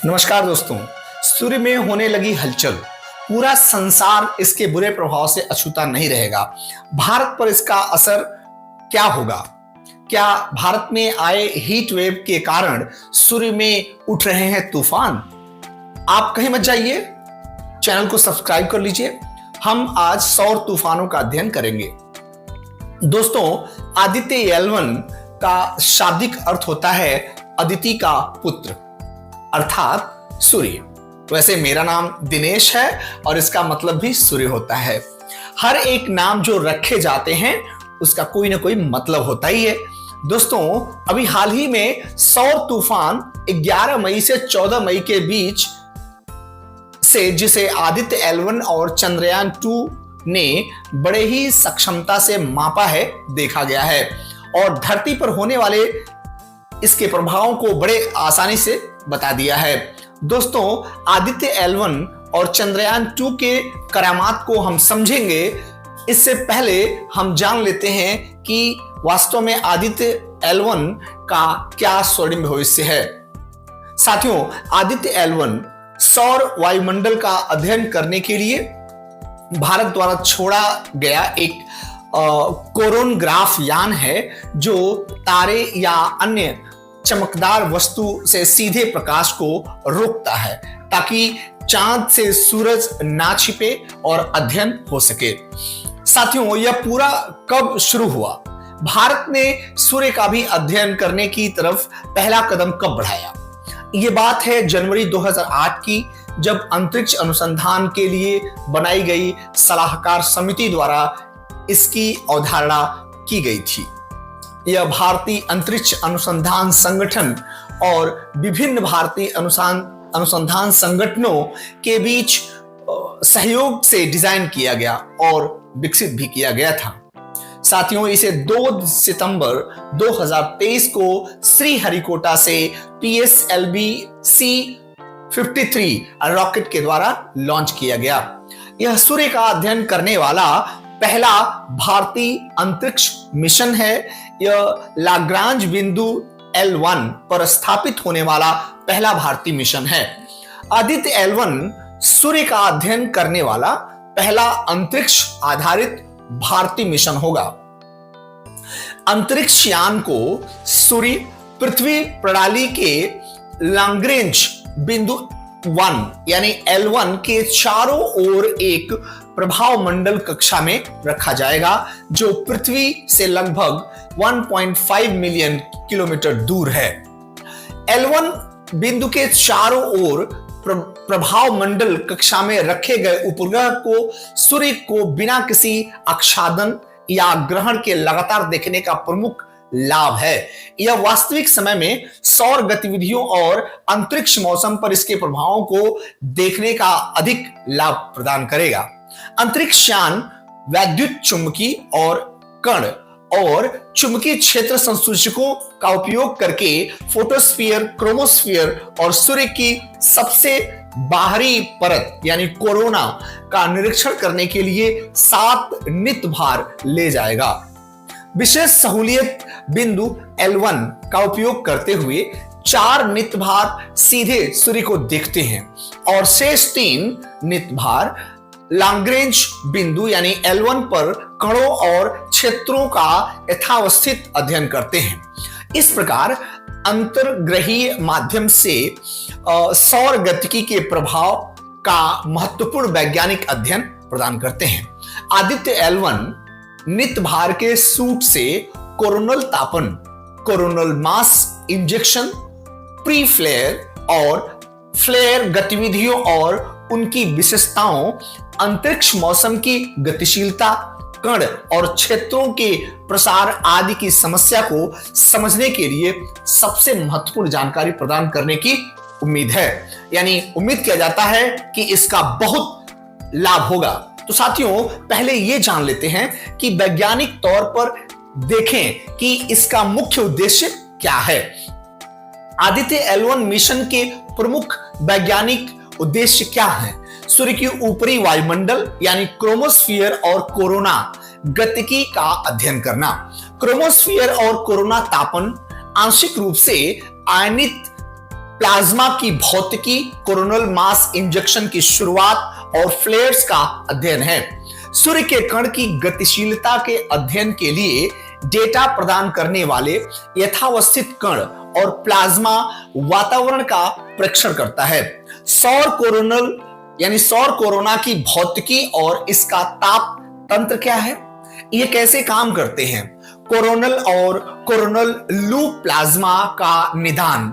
नमस्कार दोस्तों। सूर्य में होने लगी हलचल, पूरा संसार इसके बुरे प्रभाव से अछूता नहीं रहेगा। भारत पर इसका असर क्या होगा? क्या भारत में आए हीट वेव के कारण सूर्य में उठ रहे हैं तूफान? आप कहीं मत जाइए, चैनल को सब्सक्राइब कर लीजिए। हम आज सौर तूफानों का अध्ययन करेंगे। दोस्तों, आदित्य L1 का शाब्दिक अर्थ होता है अदिति का पुत्र, अर्थात सूर्य। वैसे मेरा नाम दिनेश है और इसका मतलब भी सूर्य होता है। हर एक नाम जो रखे जाते हैं उसका कोई ना कोई मतलब होता ही है। दोस्तों, अभी हाल ही में सौर तूफान 11 मई से 14 मई के बीच से, जिसे आदित्य L1 और चंद्रयान 2 ने बड़े ही सक्षमता से मापा है, देखा गया है और धरती पर होने वाले इसके प्रभावों को बड़े आसानी से बता दिया है। दोस्तों, आदित्य L1 और चंद्रयान 2 के करामात को हम समझेंगे। इससे पहले हम जान लेते हैं कि वास्तव में आदित्य L1 का क्या स्वर्णिम भविष्य है। साथियों, आदित्य L1 सौर वायुमंडल का अध्ययन करने के लिए भारत द्वारा छोड़ा गया एक कोरोनग्राफ यान है, जो तारे या अन्य चमकदार वस्तु से सीधे प्रकाश को रोकता है ताकि चांद से सूरज ना छिपे और अध्ययन हो सके। साथियों, यह पूरा कब शुरू हुआ? भारत ने सूर्य का भी अध्ययन करने की तरफ पहला कदम कब बढ़ाया? यह बात है जनवरी 2008 की, जब अंतरिक्ष अनुसंधान के लिए बनाई गई सलाहकार समिति द्वारा इसकी अवधारणा की गई थी। यह भारतीय अंतरिक्ष अनुसंधान संगठन और विभिन्न भारतीय अनुसंधान संगठनों के बीच सहयोग से डिजाइन किया गया और विकसित भी किया गया था। साथियों, इसे 2 सितंबर 2023 को श्रीहरिकोटा से PSLV C-53 रॉकेट के द्वारा लॉन्च किया गया। यह सूर्य का अध्ययन करने वाला पहला भारतीय अंतरिक्ष मिशन है। यह लाग्रांज बिंदु L1 पर स्थापित होने वाला पहला भारतीय मिशन है। आदित्य L1 सूर्य का अध्ययन करने वाला पहला अंतरिक्ष आधारित भारतीय मिशन होगा। अंतरिक्ष यान को सूर्य पृथ्वी प्रणाली के लाग्रांज बिंदु 1 यानी L1 के चारों ओर एक प्रभाव मंडल कक्षा में रखा जाएगा, जो पृथ्वी से लगभग 1.5 मिलियन किलोमीटर दूर है। L1 बिंदु के चारों ओर प्रभाव मंडल कक्षा में रखे गए उपग्रह को सूर्य को बिना किसी आच्छादन या ग्रहण के लगातार देखने का प्रमुख लाभ है। यह वास्तविक समय में सौर गतिविधियों और अंतरिक्ष मौसम पर इसके प्रभावों को देखने का अधिक लाभ प्रदान करेगा। अंतरिक्ष यान वैद्युत चुंबकीय और कण और चुंबकीय क्षेत्र संसूचकों का उपयोग करके फोटोस्फीयर, क्रोमोस्फीयर और सूर्य की सबसे बाहरी परत यानी कोरोना का निरीक्षण करने के लिए 7 नित्य भार ले जाएगा। विशेष सहूलियत बिंदु L1 का उपयोग करते हुए 4 नित्य भार सीधे सूर्य को देखते हैं और शेष 3 नित्य भार लाग्रांज बिंदु यानी L1 पर कणों और क्षेत्रों का यथावस्थित अध्ययन करते हैं। इस प्रकार अंतर्ग्रहीय माध्यम से सौर गतिकी के प्रभाव का महत्वपूर्ण वैज्ञानिक अध्ययन प्रदान करते हैं। आदित्य L1 नित्य भार के सूट से कोरोनल तापन, coronal mass injection, pre flare और फ्लेयर गतिविधियों और उनकी विशेषताओं, अंतरिक्ष मौसम की गतिशीलता, कण और क्षेत्रों के प्रसार आदि की समस्या को समझने के लिए सबसे महत्वपूर्ण जानकारी प्रदान करने की उम्मीद है। यानी उम्मीद किया जाता है कि इसका बहुत लाभ होगा। तो साथियों, पहले यह जान लेते हैं कि वैज्ञानिक तौर पर देखें कि इसका मुख्य उद्देश्य क्या है। आदित्य L1 मिशन के प्रमुख वैज्ञानिक उद्देश्य क्या है? सूर्य की ऊपरी वायुमंडल यानी क्रोमोस्फीयर और कोरोना गतिकी का अध्ययन करना। क्रोमोस्फीयर और कोरोना तापन आंशिक रूप से आयनित प्लाज्मा की भौतिकी, कोरोनल मास इंजेक्शन की शुरुआत और फ्लेयर्स का अध्ययन है। सूर्य के कण की गतिशीलता के अध्ययन के लिए डेटा प्रदान करने वाले यथावस्थित कण और प्लाज्मा वातावरण का परीक्षण करता है। सौर कोरोनल यानी सौर कोरोना की भौतिकी और इसका ताप तंत्र क्या है, ये कैसे काम करते हैं, कोरोनल और कोरोनल लूप प्लाज्मा का निदान,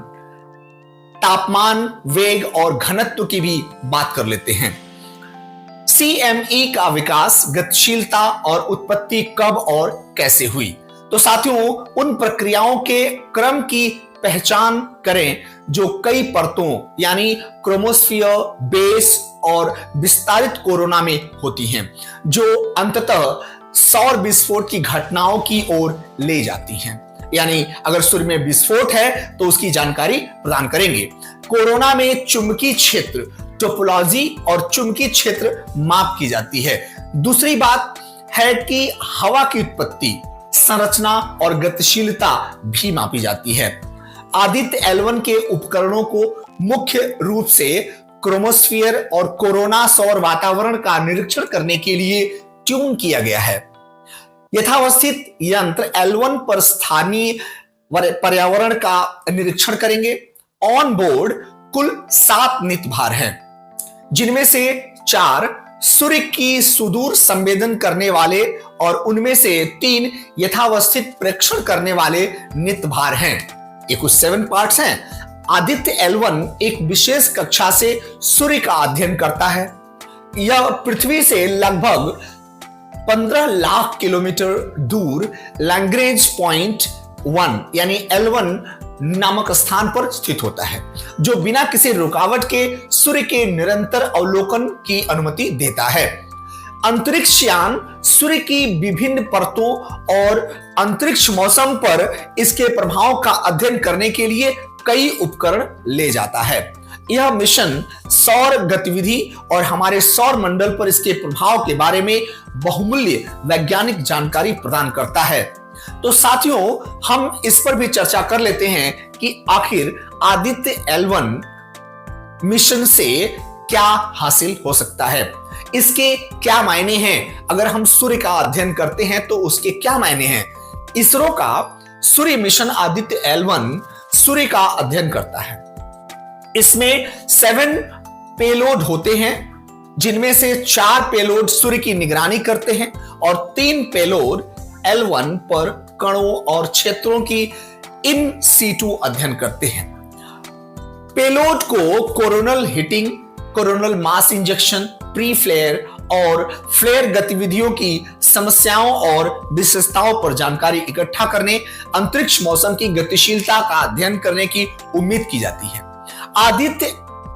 तापमान, वेग और घनत्व की भी बात कर लेते हैं। CME का विकास, गतिशीलता और उत्पत्ति कब और कैसे हुई। तो साथियों, उन प्रक्रियाओं के क्रम की पहचान करें जो कई परतों यानी क्रोमोस्फीयर, बेस और विस्तारित कोरोना में होती हैं, जो अंततः सौर विस्फोट की घटनाओं की ओर ले जाती हैं। यानी अगर सूर्य में विस्फोट है तो उसकी जानकारी प्रदान करेंगे। कोरोना में चुंबकीय क्षेत्र टोपोलॉजी और चुंबकीय क्षेत्र माप की जाती है। दूसरी बात है कि हवा की उत्पत्ति, संरचना और गतिशीलता भी मापी जाती है। आदित्य L1 के उपकरणों को मुख्य रूप से क्रोमोस्फीयर और कोरोना सौर वातावरण का निरीक्षण करने के लिए ट्यून किया गया है। यथावस्थित यंत्र L1 पर स्थानीय पर्यावरण का निरीक्षण करेंगे। ऑन बोर्ड कुल 7 नित भार हैं, जिनमें से 4 सूर्य की सुदूर संवेदन करने वाले और उनमें से 3 यथावस्थित प्रेक्षण करने वाले नित भार हैं। ये कुछ 7 पार्ट्स हैं। आदित्य L1 एक विशेष कक्षा से सूर्य का अध्ययन करता है। यह पृथ्वी से लगभग 15 लाख किलोमीटर दूर लैग्रेंज पॉइंट 1 यानी L1 नामक स्थान पर स्थित होता है, जो बिना किसी रुकावट के सूर्य के निरंतर अवलोकन की अनुमति देता है। अंतरिक्ष यान सूर्य की विभिन्न परतों और अंतरिक्ष मौसम पर इसके प्रभाव का अध्ययन करने के लिए कई उपकरण ले जाता है। यह मिशन सौर गतिविधि और हमारे सौर मंडल पर इसके प्रभाव के बारे में बहुमूल्य वैज्ञानिक जानकारी प्रदान करता है। तो साथियों, हम इस पर भी चर्चा कर लेते हैं कि आखिर आदित्य L1 मिशन से क्या हासिल हो सकता है, इसके क्या मायने हैं। अगर हम सूर्य का अध्ययन करते हैं तो उसके क्या मायने हैं। इसरो का सूर्य मिशन आदित्य L1 सूर्य का अध्ययन करता है। इसमें 7 पेलोड होते हैं, जिनमें से 4 पेलोड सूर्य की निगरानी करते हैं और 3 पेलोड L1 पर कणों और क्षेत्रों की इन सीटू अध्ययन करते हैं। पेलोड को coronal heating, coronal mass injection, pre flare और फ्लेयर गतिविधियों की समस्याओं और विशेषताओं पर जानकारी इकट्ठा करने, अंतरिक्ष मौसम की गतिशीलता का अध्ययन करने की उम्मीद की जाती है। आदित्य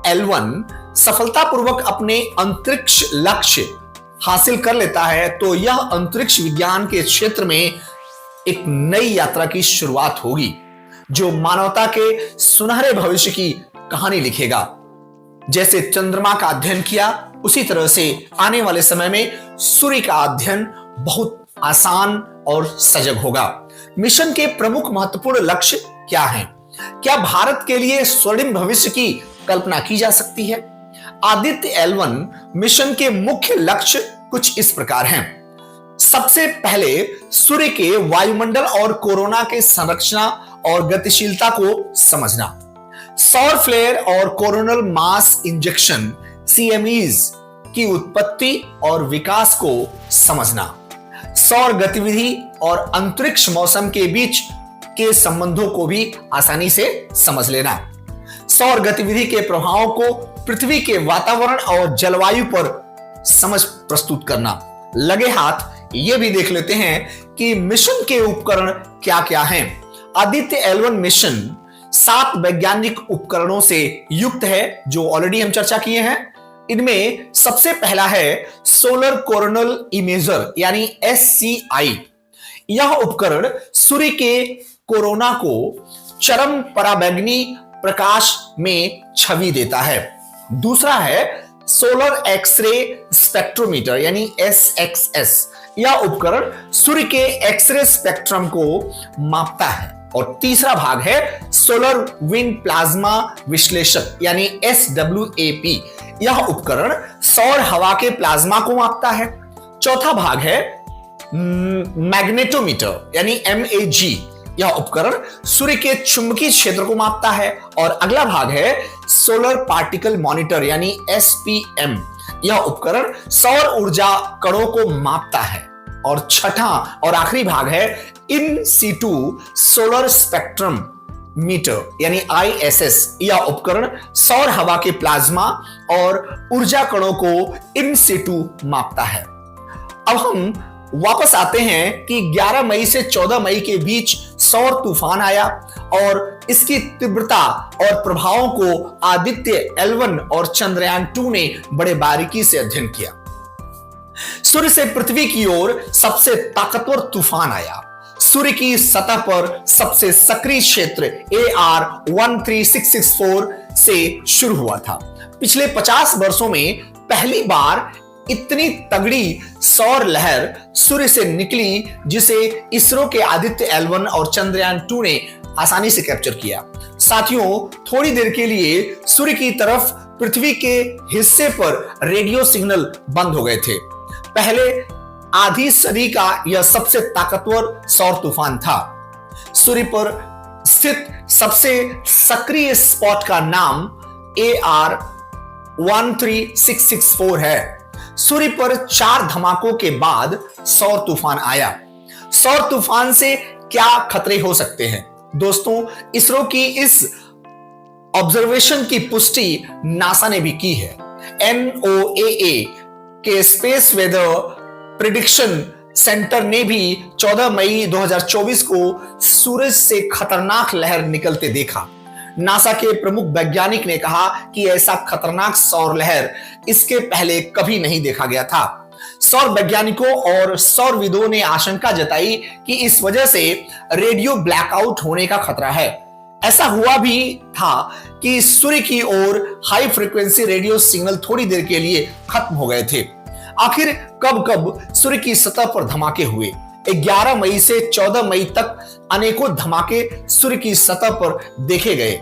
L1 सफलतापूर्वक अपने अंतरिक्ष लक्ष्य हासिल कर लेता है तो यह अंतरिक्ष विज्ञान के क्षेत्र में एक नई यात्रा की शुरुआत होगी, जो मानवता के सुनहरे भविष्य की कहानी लिखेगा। जैसे चंद्रमा का अध्ययन किया, उसी तरह से आने वाले समय में सूर्य का अध्ययन बहुत आसान और सजग होगा। मिशन के प्रमुख महत्वपूर्ण लक्ष्य क्या हैं? क्या भारत के लिए स्वर्णिम भविष्य की कल्पना की जा सकती है? आदित्य L1 मिशन के मुख्य लक्ष्य कुछ इस प्रकार हैं। सबसे पहले सूर्य के वायुमंडल और कोरोना के संरचना और गतिशीलता को समझना, सौर फ्लेयर और कोरोनल मास इंजेक्शन CMEs की उत्पत्ति और विकास को समझना, सौर गतिविधि और अंतरिक्ष मौसम के बीच के संबंधों को भी आसानी से समझ लेना, सौर गतिविधि के प्रभावों को पृथ्वी के वातावरण और जलवायु पर समझ प्रस्तुत करना। लगे हाथ ये भी देख लेते हैं कि मिशन के उपकरण क्या क्या हैं। आदित्य L1 मिशन 7 वैज्ञानिक उपकरणों से युक्त है, जो ऑलरेडी हम चर्चा किए हैं। इनमें सबसे पहला है सोलर कोरोनल इमेजर यानी SCI। यह उपकरण सूर्य के कोरोना को चरम पराबैंगनी प्रकाश में छवि देता है। दूसरा है सोलर एक्सरे स्पेक्ट्रोमीटर यानी SXS। यह उपकरण सूर्य के एक्सरे स्पेक्ट्रम को मापता है। और तीसरा भाग है सोलर विंड प्लाज्मा विश्लेषक यानी SWAP। यह उपकरण सौर हवा के प्लाज्मा को मापता है। चौथा भाग है मैग्नेटोमीटर यानी MAG। यह उपकरण सूर्य के चुंबकीय क्षेत्र को मापता है। और अगला भाग है सोलर पार्टिकल मॉनिटर यानी SPM। यह उपकरण सौर ऊर्जा कणों को मापता है। और छठा और आखिरी भाग है in situ solar spectrum meter यानी ISS। यह उपकरण सौर हवा के प्लाज्मा और ऊर्जा कणों को इन सीटू मापता है। अब हम वापस आते हैं कि 11 मई से 14 मई के बीच सौर तूफान आया और इसकी तीव्रता और प्रभावों को आदित्य L1 और चंद्रयान 2 ने बड़े बारीकी से अध्ययन किया। सूर्य से पृथ्वी की ओर सबसे ताकतवर तूफान आया। सूर्य की सतह पर सबसे सक्रिय क्षेत्र AR13664 से शुरू हुआ था। पिछले 50 वर्षों में पहली बार इतनी तगड़ी सौर लहर सूर्य से निकली जिसे इसरो के आदित्य L1 और चंद्रयान 2 ने आसानी से कैप्चर किया। साथियों, थोड़ी देर के लिए सूर्य की तरफ पृथ्वी के हिस्से पर रेडियो सिग्नल बंद हो गए थे। पहले आधी सदी का यह सबसे ताकतवर सौर तूफान था। सूर्य पर स्थित सबसे सक्रिय स्पॉट का नाम AR13664 है। सूर्य पर 4 धमाकों के बाद सौर तूफान आया। सौर तूफान से क्या खतरे हो सकते हैं? दोस्तों, इसरो की इस ऑब्जर्वेशन की पुष्टि नासा ने भी की है। NOAA के स्पेस वेदर प्रिडिक्शन सेंटर ने भी 14 मई 2024 को सूरज से खतरनाक लहर निकलते देखा। नासा के प्रमुख वैज्ञानिक ने कहा कि ऐसा खतरनाक सौर लहर इसके पहले कभी नहीं देखा गया था। सौर वैज्ञानिकों और सौरविदों ने आशंका जताई कि इस वजह से रेडियो ब्लैकआउट होने का खतरा है। ऐसा हुआ भी था कि सूर्य की ओर हाई फ्रीक्वेंसी रेडियो सिग्नल थोड़ी देर के लिए खत्म हो गए थे। आखिर कब कब सूर्य की सतह पर धमाके हुए? 11 मई से 14 मई तक अनेकों धमाके सूर्य की सतह पर देखे गए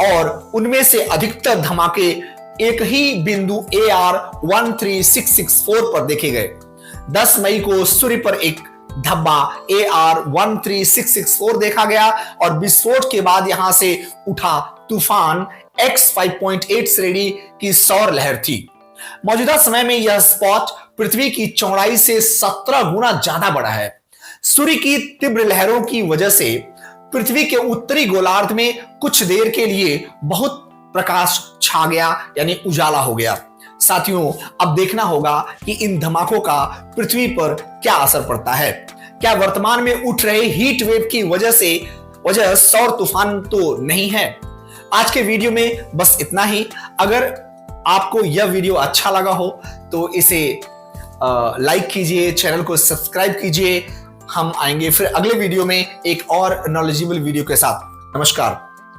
और उनमें से अधिकतर धमाके एक ही बिंदु AR13664 पर देखे गए। 10 मई को सूर्य पर एक धब्बा AR13664 देखा गया और विस्फोट के बाद यहां से उठा तूफान X5.8 श्रेणी की सौर लहर थी। मौजूदा समय में यह स्पॉट पृथ्वी की चौड़ाई से 17 गुना ज्यादा बड़ा है। सूर्य की तीव्र लहरों की वजह से पृथ्वी के उत्तरी गोलार्ध में कुछ देर के लिए बहुत प्रकाश छा गया यानी उजाला हो गया। साथियों, अब देखना होगा कि इन धमाकों का पृथ्वी पर क्या असर पड़ता है। क्या वर्तमान में उठ रहे हीट वेव की वजह सौर तूफान तो नहीं है? आज के वीडियो में बस इतना ही। अगर आपको यह वीडियो अच्छा लगा हो तो इसे लाइक कीजिए, चैनल को सब्सक्राइब कीजिए। हम आएंगे फिर अगले वीडियो में एक और नॉलेजेबल वीडियो के साथ। नमस्कार।